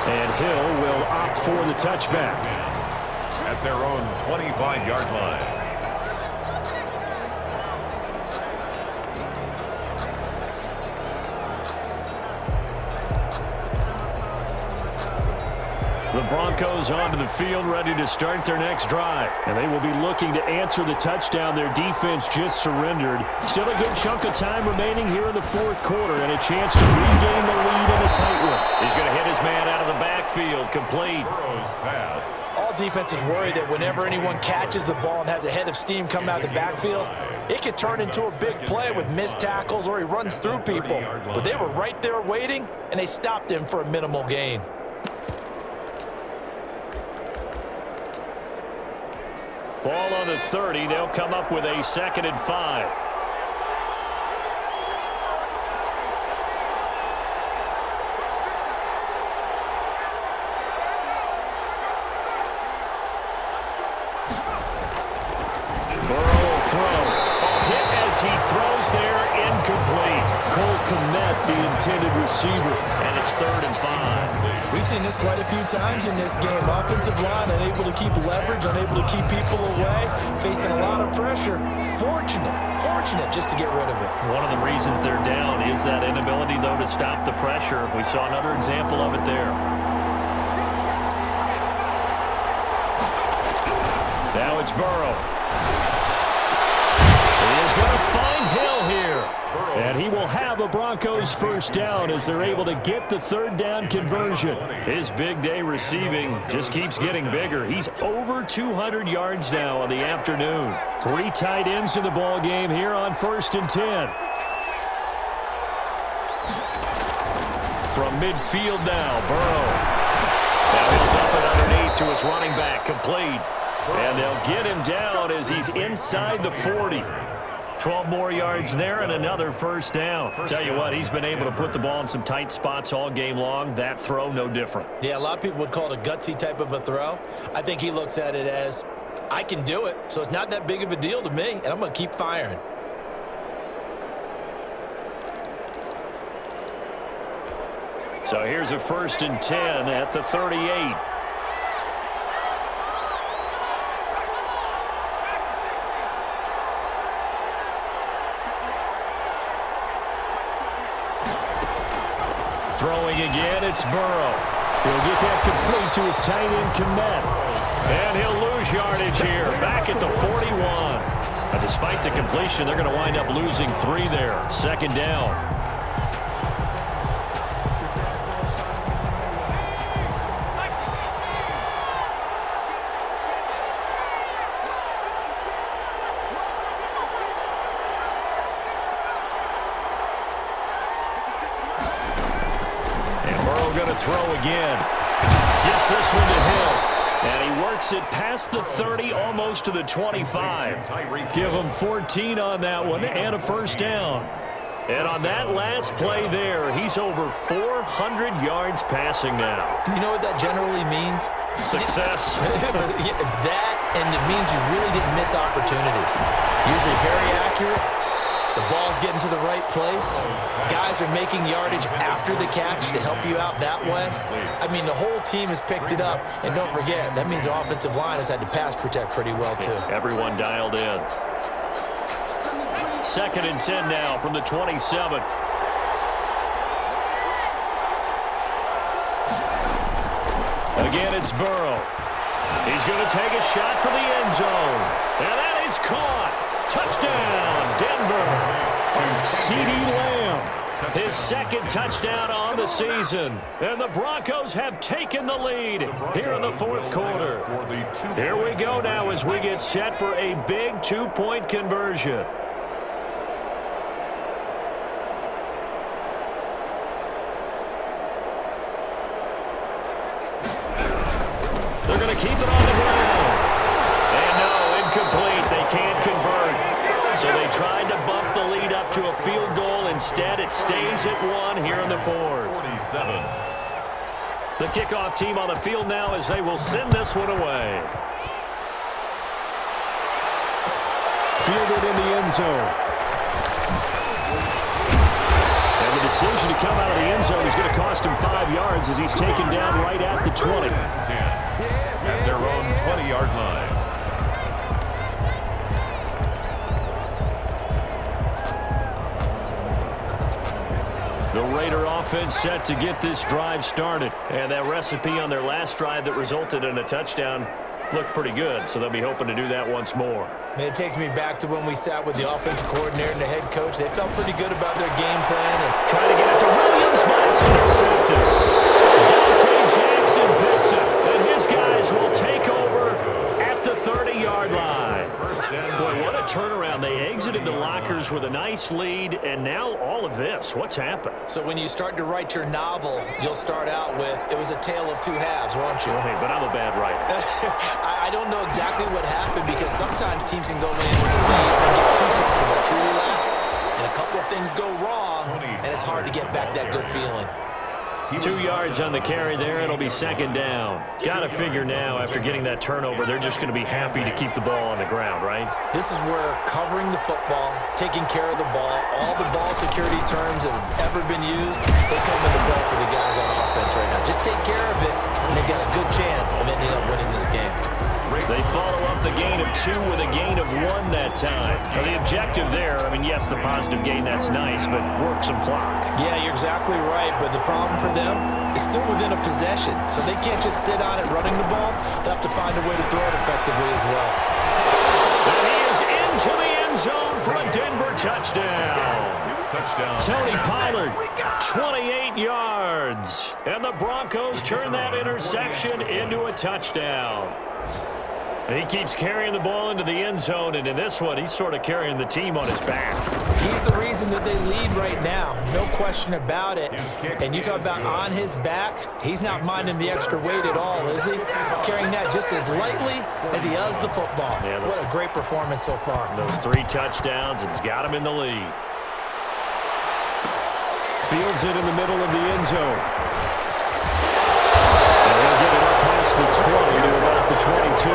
S2: And Hill will opt for the touchback.
S3: At their own 25-yard line.
S2: The Broncos onto the field, ready to start their next drive. And they will be looking to answer the touchdown their defense just surrendered. Still a good chunk of time remaining here in the fourth quarter, and a chance to regain the lead in a tight one. He's going to hit his man out of the backfield, complete.
S3: Burrow's pass.
S1: All defenses worry that whenever anyone catches the ball and has a head of steam coming out of the backfield, it could turn into a big play with missed tackles or he runs through people. But they were right there waiting, and they stopped him for a minimal gain.
S2: Ball on the 30. They'll come up with a 2nd and 5. Burrow will throw. A hit as he throws there, incomplete. Cole Kmet, the intended receiver, and it's 3rd and 5.
S1: We've seen this quite a few times in this game. Offensive line unable to keep leverage, unable to keep people away, facing a lot of pressure. Fortunate just to get rid of it.
S2: One of the reasons they're down is that inability, though, to stop the pressure. We saw another example of it there. Now it's Burrow. He is going to find Hill here. And he will have a Broncos first down as they're able to get the 3rd down conversion. His big day receiving just keeps getting bigger. He's over 200 yards now on the afternoon. 3 tight ends in the ball game here on 1st and 10. From midfield now, Burrow. Now he'll dump it underneath to his running back, complete. And they'll get him down as he's inside the 40. 12 more yards there and another first down. Tell you what, he's been able to put the ball in some tight spots all game long. That throw, no different.
S1: Yeah, a lot of people would call it a gutsy type of a throw. I think he looks at it as, I can do it, so it's not that big of a deal to me, and I'm going to keep firing.
S2: So here's a 1st and 10 at the 38. Throwing again, it's Burrow. He'll get that complete to his tight end, Kmet. And he'll lose yardage here, back at the 41. But despite the completion, they're going to wind up losing 3 there. 2nd down. Throw again. Gets this one to Hill. And he works it past the 30, almost to the 25. Give him 14 on that one and a first down. And on that last play there, he's over 400 yards passing now.
S1: You know what that generally means?
S2: Success.
S1: That, and it means you really didn't miss opportunities. Usually very accurate. The ball's getting to the right place. Guys are making yardage after the catch to help you out that way. I mean, the whole team has picked it up. And don't forget, that means the offensive line has had to pass protect pretty well, too.
S2: Everyone dialed in. 2nd and 10 now from the 27. Again, it's Burrow. He's going to take a shot for the end zone. And that is caught. Touchdown, Denver. CeeDee Lamb, his 2nd touchdown on the season. And the Broncos have taken the lead here in the 4th quarter. Here we go now as we get set for a big 2-point conversion. They're going to keep it on the ground. And no, incomplete. They can't convert. So they tried to bump the lead up to a field goal. Instead, it stays at 1 here in the 4th.
S3: 47.
S2: The kickoff team on the field now as they will send this one away. Fielded in the end zone. And the decision to come out of the end zone is going to cost him 5 yards as he's taken down right at the 20.
S3: 10 at their own 20-yard line.
S2: The Raider offense set to get this drive started. And that recipe on their last drive that resulted in a touchdown looked pretty good, so they'll be hoping to do that once more.
S1: It takes me back to when we sat with the offensive coordinator and the head coach. They felt pretty good about their game plan. And
S2: trying to get it to Williams, but it's intercepted. Dante Jackson picks it, and his guys will take over at the 30-yard line. Boy, what a turnaround. They exited the lockers with a nice lead, and now all of this. What's happened?
S1: So when you start to write your novel, you'll start out with, it was a tale of two halves, won't you?
S2: Well, hey, but I'm a bad writer.
S1: I don't know exactly what happened because sometimes teams can go in with the lead and get too comfortable, too relaxed. And a couple of things go wrong, and it's hard to get back that good feeling.
S2: 2 yards on the carry there. It'll be second down. Got to figure now, after getting that turnover, they're just going to be happy to keep the ball on the ground, right?
S1: This is where covering the football, taking care of the ball, all the ball security terms that have ever been used, they come into play for the guys on offense right now. Just take care of it, and they've got a good chance of ending up winning this game.
S2: They follow up the gain of 2 with a gain of 1 that time. Now, the objective there, I mean, yes, the positive gain, that's nice, but work some clock.
S1: Yeah, you're exactly right, but the problem for them is still within a possession, so they can't just sit on it running the ball. They'll have to find a way to throw it effectively as well.
S2: And he is into the end zone for a Denver touchdown. Tony Pollard, 28 yards. And the Broncos turn that interception into a touchdown. And he keeps carrying the ball into the end zone, and in this one, he's sort of carrying the team on his back.
S1: He's the reason that they lead right now, no question about it. And you talk about on his back, he's not minding the extra weight at all, is he? Carrying that just as lightly as he does the football. Yeah, what a great performance so far.
S2: Those 3 touchdowns, it's got him in the lead. Fields it in the middle of the end zone. And he'll get it up past the 20 to about the 22.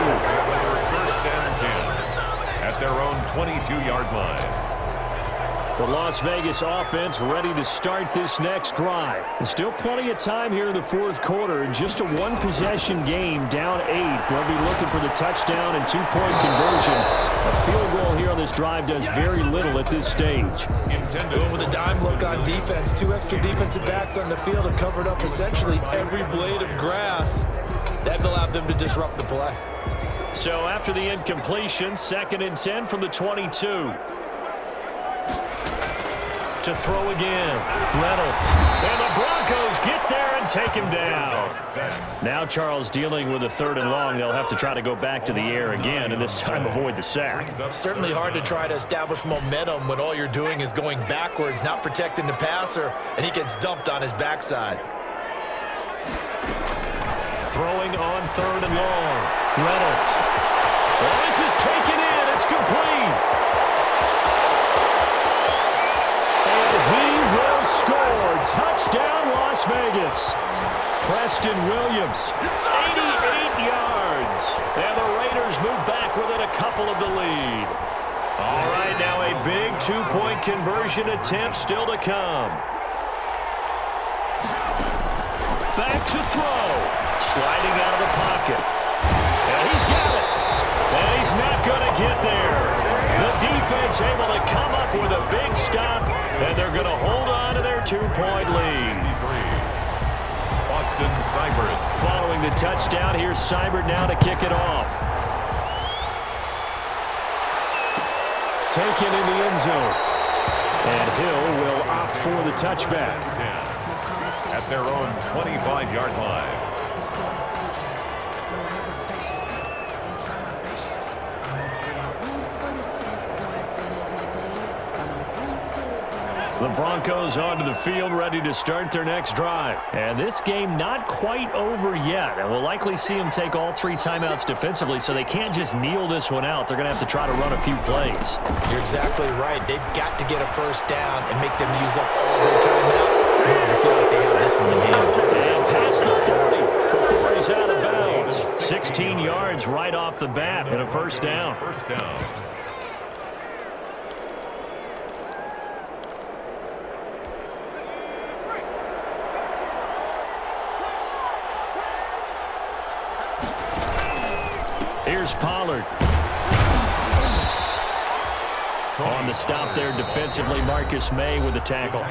S3: First and 10 at their own 22-yard line.
S2: The Las Vegas offense ready to start this next drive. There's still plenty of time here in the fourth quarter. Just a one-possession game, down 8. They'll be looking for the touchdown and 2-point conversion. A field goal here on this drive does very little at this stage.
S1: Going with a dime look on defense. 2 extra defensive backs on the field have covered up essentially every blade of grass. That allowed them to disrupt the play.
S2: So after the incompletion, 2nd and 10 from the 22. To throw again, Reynolds. And the Broncos get there and take him down. Now Charles dealing with a 3rd and long. They'll have to try to go back to the air again, and this time avoid the sack.
S1: Certainly hard to try to establish momentum when all you're doing is going backwards, not protecting the passer, and he gets dumped on his backside.
S2: Throwing on 3rd and long. Reynolds. Well, this is taken in. It's complete. He will score. Touchdown, Las Vegas. Preston Williams, 88 yards. And the Raiders move back within a couple of the lead. All right, now a big 2-point conversion attempt still to come. Back to throw. Sliding out of the pocket. And he's got it. And he's not going to get there. The defense able to come up with a big stop, and they're going to hold on to their 2-point lead.
S3: Austin Seibert.
S2: Following the touchdown, here's Seibert now to kick it off. Taken in the end zone. And Hill will opt for the touchback.
S3: 10 at their own 25-yard line.
S2: The Broncos onto the field, ready to start their next drive. And this game not quite over yet. And we'll likely see them take all 3 timeouts defensively, so they can't just kneel this one out. They're going to have to try to run a few plays.
S1: You're exactly right. They've got to get a first down and make them use up all their timeouts in order to feel like they have this one in hand.
S2: And past the 40 before he's out of bounds. 16 yards right off the bat and a first down.
S3: First down.
S2: Here's Pollard. On the stop there defensively, Marcus May with the tackle.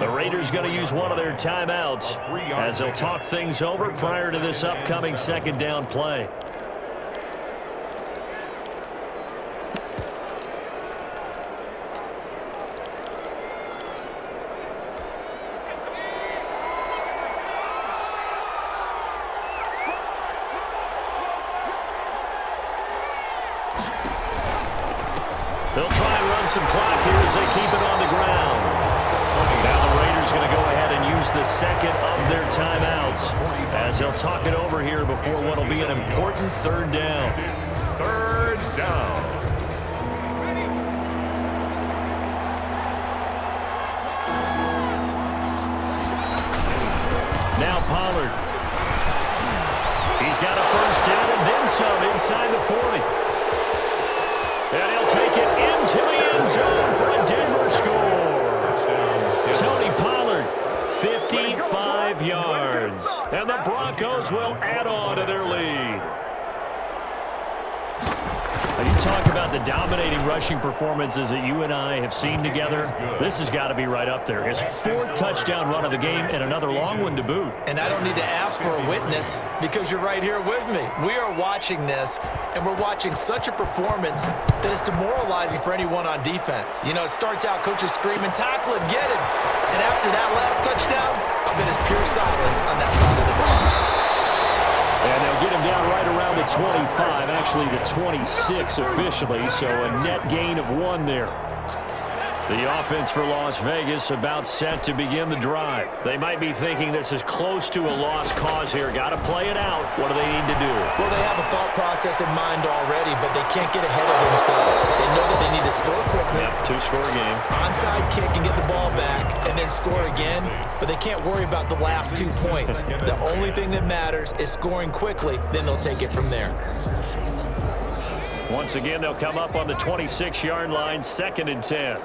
S2: The Raiders going to use one of their timeouts as they'll talk things over prior to this upcoming second down play. They'll try and run some clock here as they keep it on the ground. Now the Raiders going to go ahead and use the second of their timeouts as they'll talk it over here before what will be an important third down.
S3: It's third down.
S2: Now Pollard. He's got a first down and then some inside the 40. And he'll take it into the end zone for a Denver score. Tony Pollard, 55 yards. And the Broncos will add on to their lead. You talk about the dominating rushing performances that you and I have seen together. This has got to be right up there. His 4th touchdown run of the game and another long one to boot.
S1: And I don't need to ask for a witness because you're right here with me. We are watching this, and we're watching such a performance that is demoralizing for anyone on defense. You know, it starts out coaches screaming, tackle it, get it. And after that last touchdown, I bet it's pure silence on that side of the ball.
S2: And they'll get him down right around the 25, actually the 26 officially, so a net gain of 1 there. The offense for Las Vegas about set to begin the drive. They might be thinking this is close to a lost cause here. Got to play it out. What do they need to do?
S1: Well, they have a thought process in mind already, but they can't get ahead of themselves. They know that they need to score quickly.
S2: Yep, 2-score game.
S1: Onside kick and get the ball back and then score again, but they can't worry about the last 2 points. The only thing that matters is scoring quickly, then they'll take it from there.
S2: Once again, they'll come up on the 26-yard line, 2nd and 10.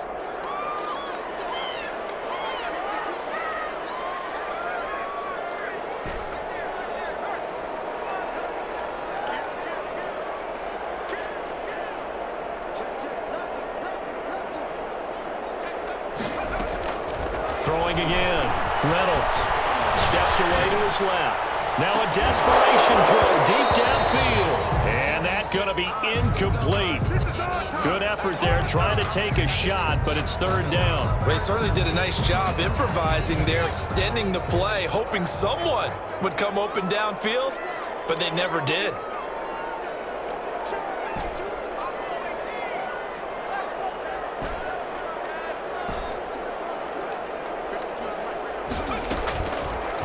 S2: Throwing again. Reynolds steps away to his left. Now a desperation throw deep downfield. And that's going to be incomplete. Good effort there trying to take a shot, but it's 3rd down.
S1: Well, they certainly did a nice job improvising there, extending the play, hoping someone would come open downfield, but they never did.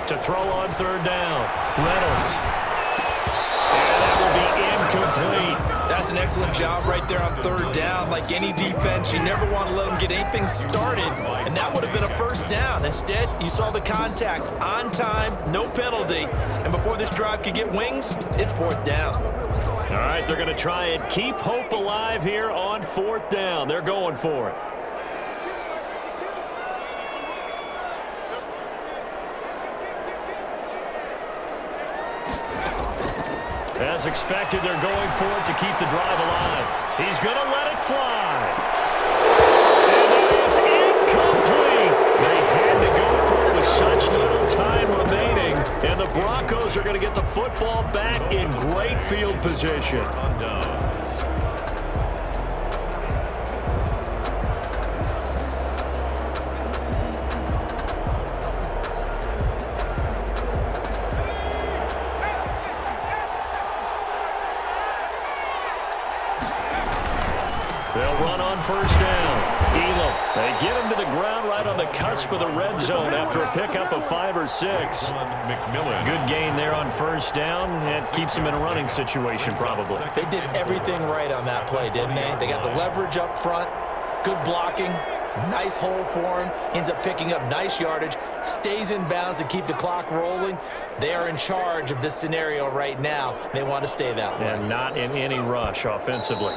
S2: To throw on 3rd down. Reynolds. And that will be incomplete.
S1: That's an excellent job right there on 3rd down. Like any defense, you never want to let them get anything started, and that would have been a 1st down. Instead, you saw the contact on time, no penalty, and before this drive could get wings, it's 4th down.
S2: All right, they're going to try and keep hope alive here on 4th down. They're going for it. As expected, they're going for it to keep the drive alive. He's going to let it fly. And it is incomplete. They had to go for it with such little time remaining. And the Broncos are going to get the football back in great field position. They'll run on 1st down. Elam, they get him to the ground right on the cusp of the red zone after a pickup of 5 or 6. Good gain there on 1st down. It keeps him in a running situation probably.
S1: They did everything right on that play, didn't they? They got the leverage up front, good blocking, nice hole for him, ends up picking up nice yardage, stays in bounds to keep the clock rolling. They are in charge of this scenario right now. They want to stay that way.
S2: And not in any rush offensively.